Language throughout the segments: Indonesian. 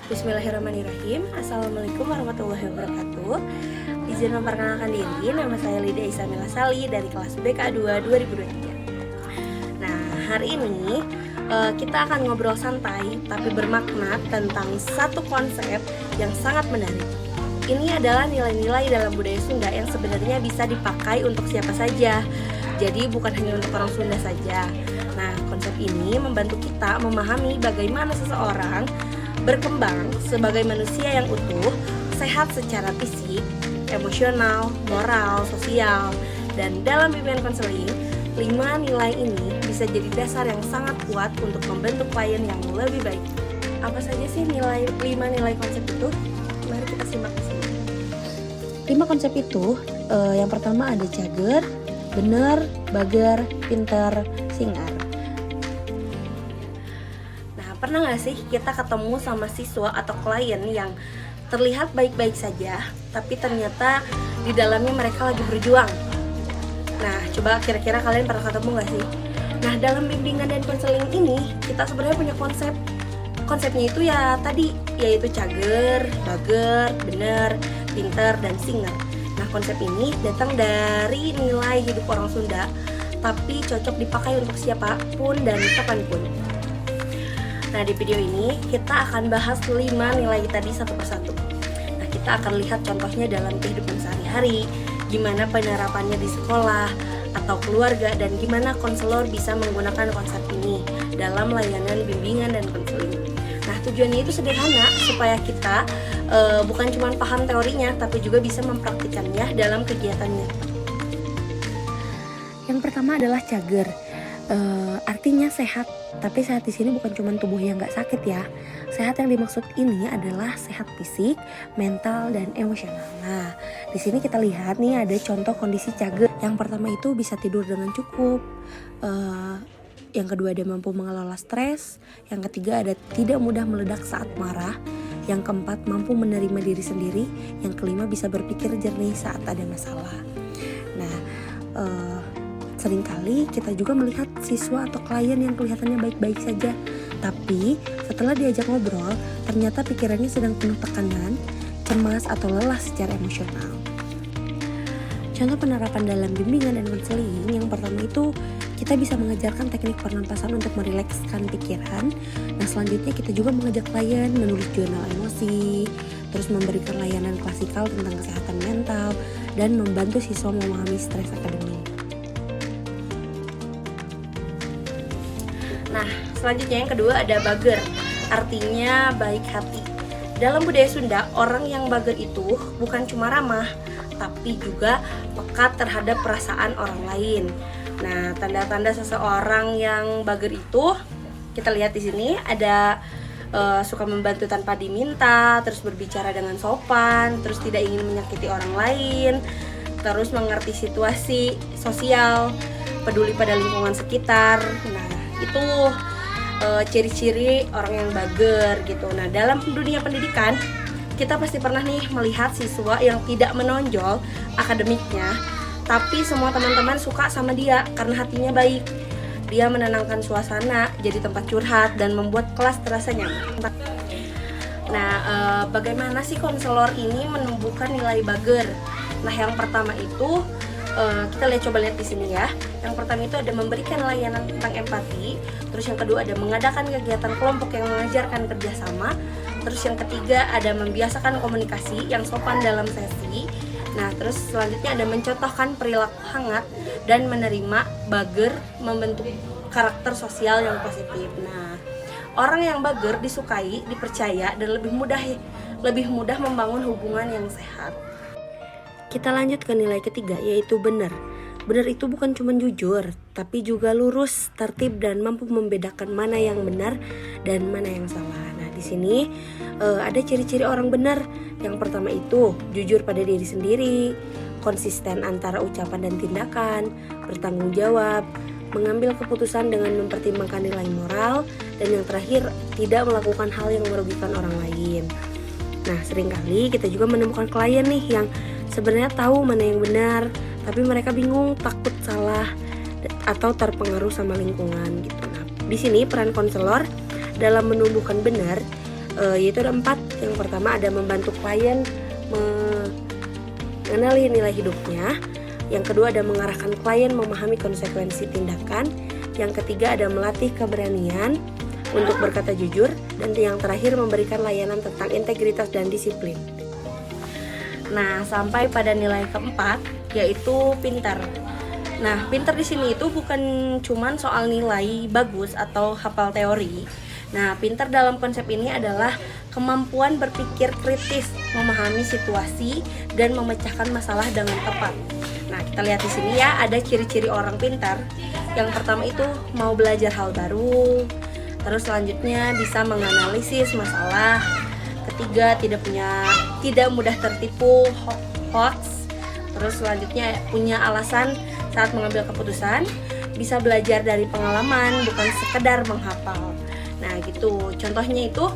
Bismillahirrahmanirrahim. Assalamualaikum warahmatullahi wabarakatuh. Izin memperkenalkan diri, nama saya Lydia Isamila Sali dari kelas BK2 2023. Nah, hari ini kita akan ngobrol santai tapi bermakna tentang satu konsep yang sangat menarik. Ini adalah nilai-nilai dalam budaya Sunda yang sebenarnya bisa dipakai untuk siapa saja. Jadi bukan hanya untuk orang Sunda saja. Nah, konsep ini membantu kita memahami bagaimana seseorang berkembang sebagai manusia yang utuh, sehat secara fisik, emosional, moral, sosial. Dan dalam bimbingan konseling, 5 nilai ini bisa jadi dasar yang sangat kuat untuk membentuk klien yang lebih baik. Apa saja sih 5 nilai konsep itu? Mari kita simak di sini. 5 konsep itu, yang pertama ada cager, bener, bager, pinter, singar. Pernah gak sih kita ketemu sama siswa atau klien yang terlihat baik-baik saja, tapi ternyata di dalamnya mereka lagi berjuang? Nah, coba kira-kira kalian pernah ketemu gak sih? Nah, dalam bimbingan dan konseling ini, kita sebenarnya punya konsep. Konsepnya itu ya tadi, yaitu cager, bager, bener, pinter, dan singer. Nah, konsep ini datang dari nilai hidup orang Sunda, tapi cocok dipakai untuk siapapun dan kapanpun. Nah, di video ini kita akan bahas 5 nilai tadi satu persatu. Nah, kita akan lihat contohnya dalam kehidupan sehari-hari, gimana penerapannya di sekolah atau keluarga, dan gimana konselor bisa menggunakan konsep ini dalam layanan bimbingan dan konseling. Nah, tujuannya itu sederhana, supaya kita bukan cuma paham teorinya, tapi juga bisa mempraktikannya dalam kegiatannya. Yang pertama adalah cager. Artinya sehat, tapi sehat di sini bukan cuma tubuh yang nggak sakit ya. Sehat yang dimaksud ini adalah sehat fisik, mental, dan emosional. Nah, di sini kita lihat nih ada contoh kondisi cager. Yang pertama itu bisa tidur dengan cukup. Yang kedua ada mampu mengelola stres. Yang ketiga ada tidak mudah meledak saat marah. Yang keempat mampu menerima diri sendiri. Yang kelima bisa berpikir jernih saat ada masalah. Nah, seringkali kita juga melihat siswa atau klien yang kelihatannya baik-baik saja, tapi setelah diajak ngobrol, ternyata pikirannya sedang penuh tekanan, cemas, atau lelah secara emosional. Contoh penerapan dalam bimbingan dan konseling, yang pertama itu kita bisa mengajarkan teknik pernapasan untuk merilekskan pikiran. Nah, selanjutnya kita juga mengajak klien menulis jurnal emosi, terus memberikan layanan klasikal tentang kesehatan mental, dan membantu siswa memahami stres akademik. Nah, selanjutnya yang kedua ada bager, artinya baik hati. Dalam budaya Sunda, orang yang bager itu bukan cuma ramah, tapi juga pekat terhadap perasaan orang lain. Nah, tanda-tanda seseorang yang bager itu kita lihat di sini ada suka membantu tanpa diminta, terus berbicara dengan sopan, terus tidak ingin menyakiti orang lain, terus mengerti situasi sosial, peduli pada lingkungan sekitar. Nah, itu ciri-ciri orang yang bager gitu. Nah, dalam dunia pendidikan kita pasti pernah nih melihat siswa yang tidak menonjol akademiknya, tapi semua teman-teman suka sama dia karena hatinya baik. Dia menenangkan suasana, jadi tempat curhat, dan membuat kelas terasa nyaman. Nah, bagaimana sih konselor ini menumbuhkan nilai bager? Nah, yang pertama itu kita coba lihat di sini ya. Yang pertama itu ada memberikan layanan tentang empati. Terus yang kedua ada mengadakan kegiatan kelompok yang mengajarkan kerjasama. Terus yang ketiga ada membiasakan komunikasi yang sopan dalam sesi. Nah, terus selanjutnya ada mencontohkan perilaku hangat dan menerima. Bager membentuk karakter sosial yang positif. Nah, orang yang bager disukai, dipercaya, dan lebih mudah membangun hubungan yang sehat. Kita lanjut ke nilai ketiga, yaitu benar. Benar itu bukan cuma jujur, tapi juga lurus, tertib, dan mampu membedakan mana yang benar dan mana yang salah. Nah, di sini ada ciri-ciri orang benar. Yang pertama itu jujur pada diri sendiri, konsisten antara ucapan dan tindakan, bertanggung jawab, mengambil keputusan dengan mempertimbangkan nilai moral, dan yang terakhir tidak melakukan hal yang merugikan orang lain. Nah, seringkali kita juga menemukan klien nih yang sebenarnya tahu mana yang benar, tapi mereka bingung, takut salah, atau terpengaruh sama lingkungan gitu. Nah, di sini peran konselor dalam menumbuhkan benar yaitu ada 4. Yang pertama ada membantu klien mengenali nilai hidupnya. Yang kedua ada mengarahkan klien memahami konsekuensi tindakan. Yang ketiga ada melatih keberanian untuk berkata jujur. Dan yang terakhir memberikan layanan tentang integritas dan disiplin. Nah, sampai pada nilai keempat, yaitu pintar. Nah, pintar di sini itu bukan cuman soal nilai bagus atau hafal teori. Nah, pintar dalam konsep ini adalah kemampuan berpikir kritis, memahami situasi, dan memecahkan masalah dengan tepat. Nah, kita lihat di sini ya, ada ciri-ciri orang pintar. Yang pertama itu mau belajar hal baru. Terus selanjutnya bisa menganalisis masalah. Ketiga, tidak mudah tertipu hoax. Terus selanjutnya punya alasan saat mengambil keputusan, bisa belajar dari pengalaman, bukan sekedar menghafal. Nah gitu, contohnya itu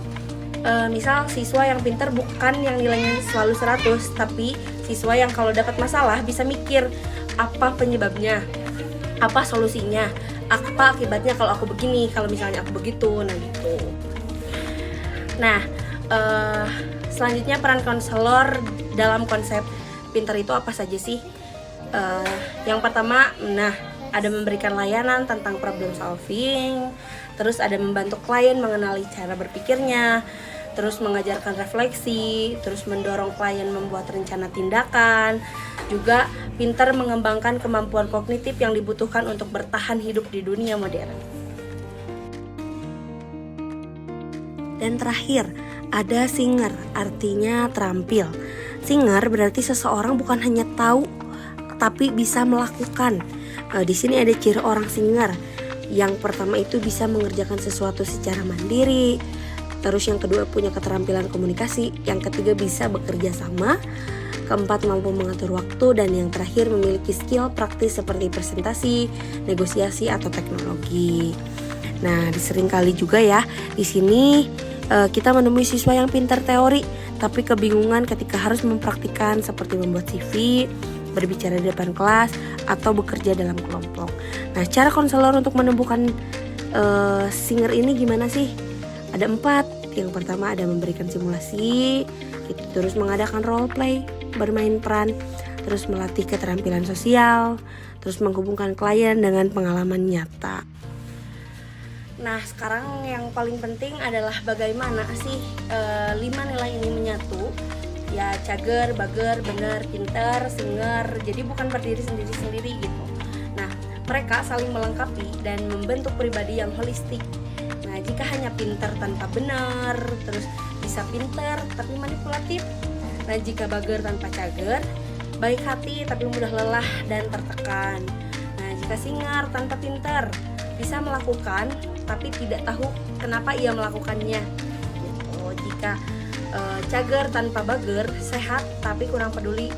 misal siswa yang pintar bukan yang nilainya selalu 100, tapi siswa yang kalau dapat masalah bisa mikir apa penyebabnya, apa solusinya, apa akibatnya kalau aku begini, kalau misalnya aku begitu. Nah gitu. Nah selanjutnya peran konselor dalam konsep pintar itu apa saja sih? Yang pertama, ada memberikan layanan tentang problem solving, terus ada membantu klien mengenali cara berpikirnya, terus mengajarkan refleksi, terus mendorong klien membuat rencana tindakan, juga pintar mengembangkan kemampuan kognitif yang dibutuhkan untuk bertahan hidup di dunia modern. Dan terakhir, ada singer, artinya terampil. Singer berarti seseorang bukan hanya tahu, tapi bisa melakukan. Di sini ada ciri orang singer. Yang pertama itu bisa mengerjakan sesuatu secara mandiri. Terus yang kedua punya keterampilan komunikasi. Yang ketiga bisa bekerja sama. Keempat mampu mengatur waktu. Dan yang terakhir memiliki skill praktis seperti presentasi, negosiasi atau teknologi. Nah, seringkali juga ya di sini kita menemui siswa yang pintar teori, tapi kebingungan ketika harus mempraktikkan seperti membuat CV, berbicara di depan kelas, atau bekerja dalam kelompok. Nah, cara konselor untuk menemukan singer ini gimana sih? Ada 4. Yang pertama ada memberikan simulasi, terus mengadakan role play, bermain peran, terus melatih keterampilan sosial, terus menghubungkan klien dengan pengalaman nyata. Nah, sekarang yang paling penting adalah bagaimana sih 5 nilai ini menyatu. Ya, cager, bager, bener, pinter, singer. Jadi bukan berdiri sendiri-sendiri gitu. Nah, mereka saling melengkapi dan membentuk pribadi yang holistik. Nah, jika hanya pinter tanpa benar, terus bisa pinter tapi manipulatif. Nah, jika bager tanpa cager, baik hati tapi mudah lelah dan tertekan. Nah, jika singer tanpa pinter, bisa melakukan tapi tidak tahu kenapa ia melakukannya. Gitu. Jika cager tanpa bager, sehat tapi kurang peduli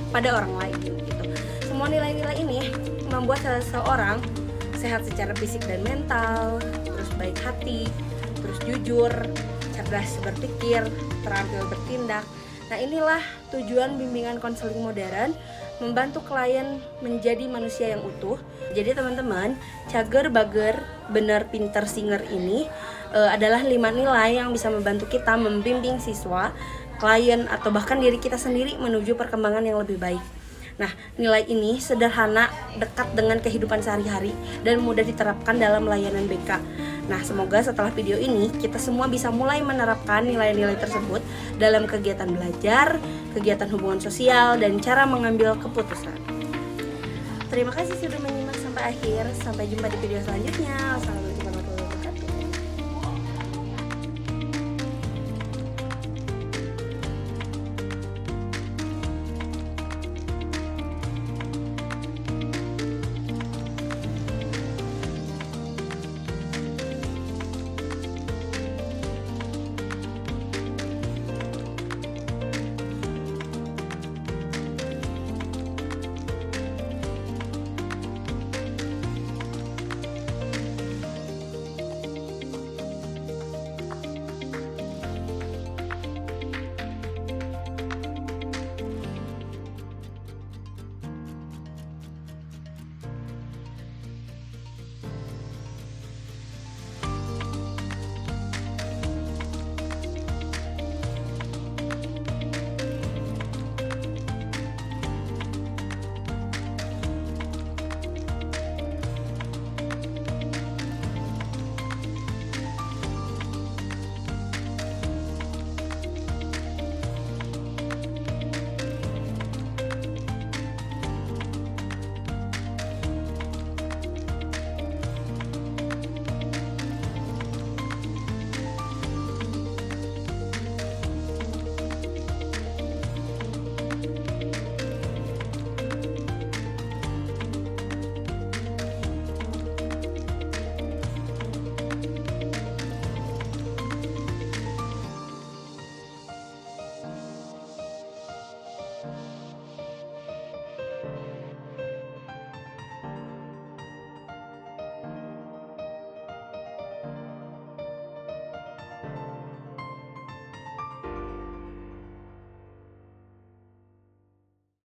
pada orang lain gitu. Semua nilai-nilai ini membuat seseorang sehat secara fisik dan mental, terus baik hati, terus jujur, cerdas berpikir, terampil bertindak. Nah, inilah tujuan bimbingan konseling modern, membantu klien menjadi manusia yang utuh. Jadi teman-teman, cager, bager, benar, pinter, singer ini adalah 5 nilai yang bisa membantu kita membimbing siswa, klien, atau bahkan diri kita sendiri menuju perkembangan yang lebih baik. Nah, nilai ini sederhana, dekat dengan kehidupan sehari-hari, dan mudah diterapkan dalam layanan BK. Nah, semoga setelah video ini kita semua bisa mulai menerapkan nilai-nilai tersebut dalam kegiatan belajar, kegiatan hubungan sosial, dan cara mengambil keputusan. Terima kasih sudah menyimak sampai akhir. Sampai jumpa di video selanjutnya. Assalamualaikum.